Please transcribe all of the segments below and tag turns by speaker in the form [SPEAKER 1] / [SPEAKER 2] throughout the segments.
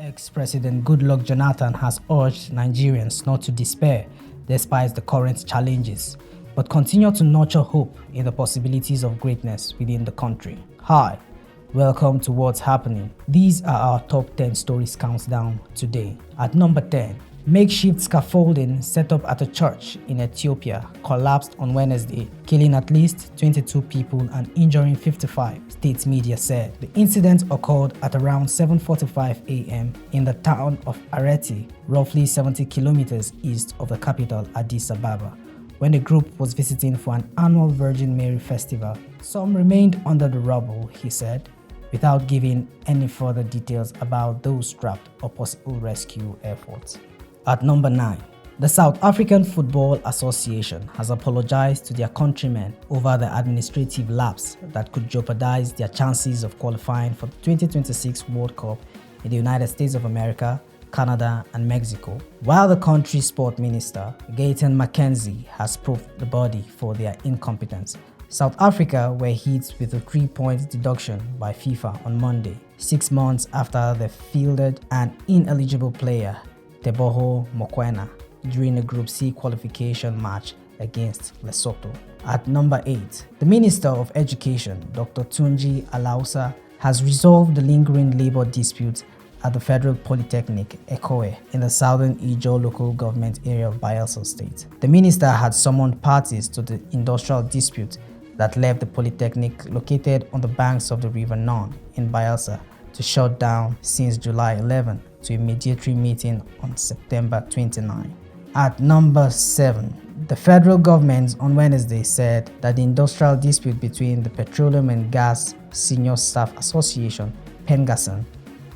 [SPEAKER 1] Ex-President Goodluck Jonathan has urged Nigerians not to despair despite the current challenges, but continue to nurture hope in the possibilities of greatness within the country. Hi, welcome to What's Happening. These are our top 10 stories countdown today. At number 10, makeshift scaffolding set up at a church in Ethiopia collapsed on Wednesday, killing at least 22 people and injuring 55, state media said. The incident occurred at around 7:45 a.m. in the town of Areti, roughly 70 kilometers east of the capital Addis Ababa, when the group was visiting for an annual Virgin Mary festival. Some remained under the rubble, he said, without giving any further details about those trapped or possible rescue efforts. At number 9, the South African Football Association has apologized to their countrymen over the administrative lapse that could jeopardize their chances of qualifying for the 2026 World Cup in the United States of America, Canada, and Mexico, while the country's sport minister, Gayton McKenzie, has proved the body for their incompetence. South Africa were hit with a 3-point deduction by FIFA on Monday, 6 months after they fielded an ineligible player, Teboho Mokoena, during a Group C qualification match against Lesotho. At number 8, the Minister of Education, Dr. Tunji Alausa, has resolved the lingering labor dispute at the Federal Polytechnic, Akwa, in the southern Ijo local government area of Bayelsa State. The minister had summoned parties to the industrial dispute that left the Polytechnic located on the banks of the River Non in Bayelsa to shut down since July 11 to a mediatory meeting on September 29. At number 7, the federal government on Wednesday said that the industrial dispute between the Petroleum and Gas Senior Staff Association, PENGASSAN,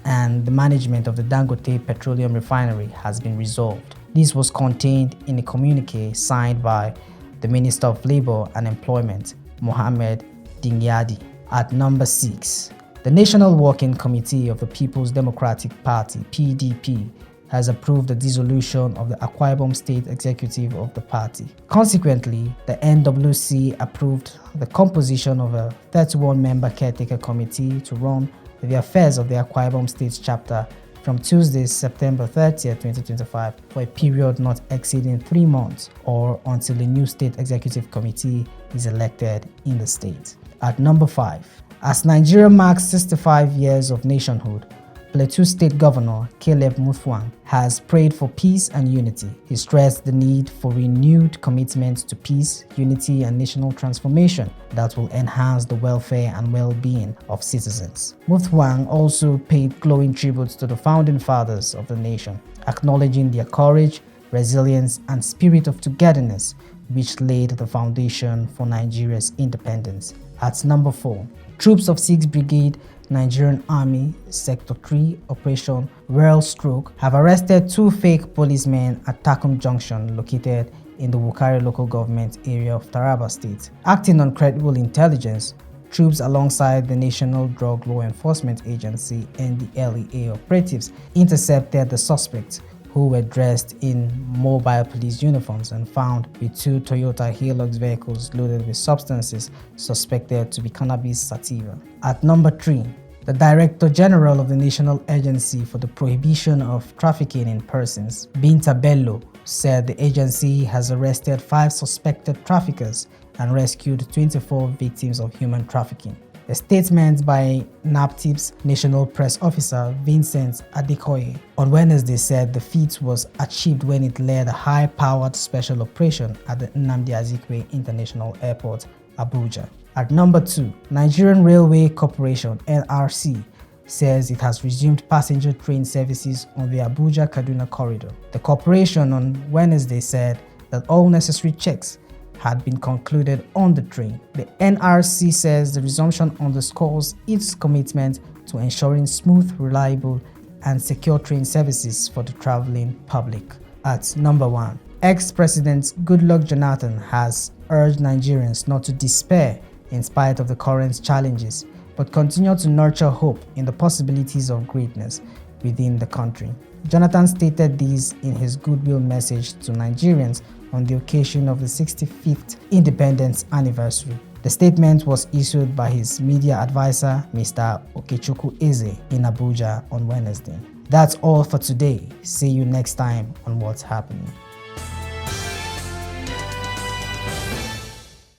[SPEAKER 1] and the management of the Dangote Petroleum Refinery has been resolved. This was contained in a communique signed by the Minister of Labor and Employment, Mohammed Dingyadi. At number 6, the National Working Committee of the People's Democratic Party, PDP, has approved the dissolution of the Akwa State Executive of the party. Consequently, the NWC approved the composition of a 31-member Caretaker committee to run the affairs of the Akwa State chapter from Tuesday, September 30, 2025, for a period not exceeding 3 months or until a new state executive committee is elected in the state. At number 5, as Nigeria marks 65 years of nationhood, Plateau State Governor Caleb Mutfwang has prayed for peace and unity. He stressed the need for renewed commitment to peace, unity, and national transformation that will enhance the welfare and well-being of citizens. Mutfwang also paid glowing tributes to the founding fathers of the nation, acknowledging their courage, resilience, and spirit of togetherness, which laid the foundation for Nigeria's independence. At number 4, troops of 6th Brigade Nigerian Army Sector 3 Operation Real Stroke have arrested 2 fake policemen at Takum Junction located in the Wukari local government area of Taraba State. Acting on credible intelligence, troops alongside the National Drug Law Enforcement Agency NDLEA operatives intercepted the suspects, who were dressed in mobile police uniforms and found with 2 Toyota Hilux vehicles loaded with substances suspected to be cannabis sativa. At number 3, the Director General of the National Agency for the Prohibition of Trafficking in Persons, Binta Bello, said the agency has arrested 5 suspected traffickers and rescued 24 victims of human trafficking. A statement by NAPTIP's National Press Officer Vincent Adekoye on Wednesday said the feat was achieved when it led a high-powered special operation at the Nnamdi Azikiwe International Airport, Abuja. At number 2, Nigerian Railway Corporation (NRC) says it has resumed passenger train services on the Abuja-Kaduna corridor. The corporation on Wednesday said that all necessary checks had been concluded on the train. The NRC says the resumption underscores its commitment to ensuring smooth, reliable, and secure train services for the traveling public. At number 1, ex-President Goodluck Jonathan has urged Nigerians not to despair in spite of the current challenges, but continue to nurture hope in the possibilities of greatness within the country. Jonathan stated this in his goodwill message to Nigerians on the occasion of the 65th independence anniversary. The statement was issued by his media advisor, Mr. Okechukwu Eze, in Abuja on Wednesday. That's all for today. See you next time on What's Happening.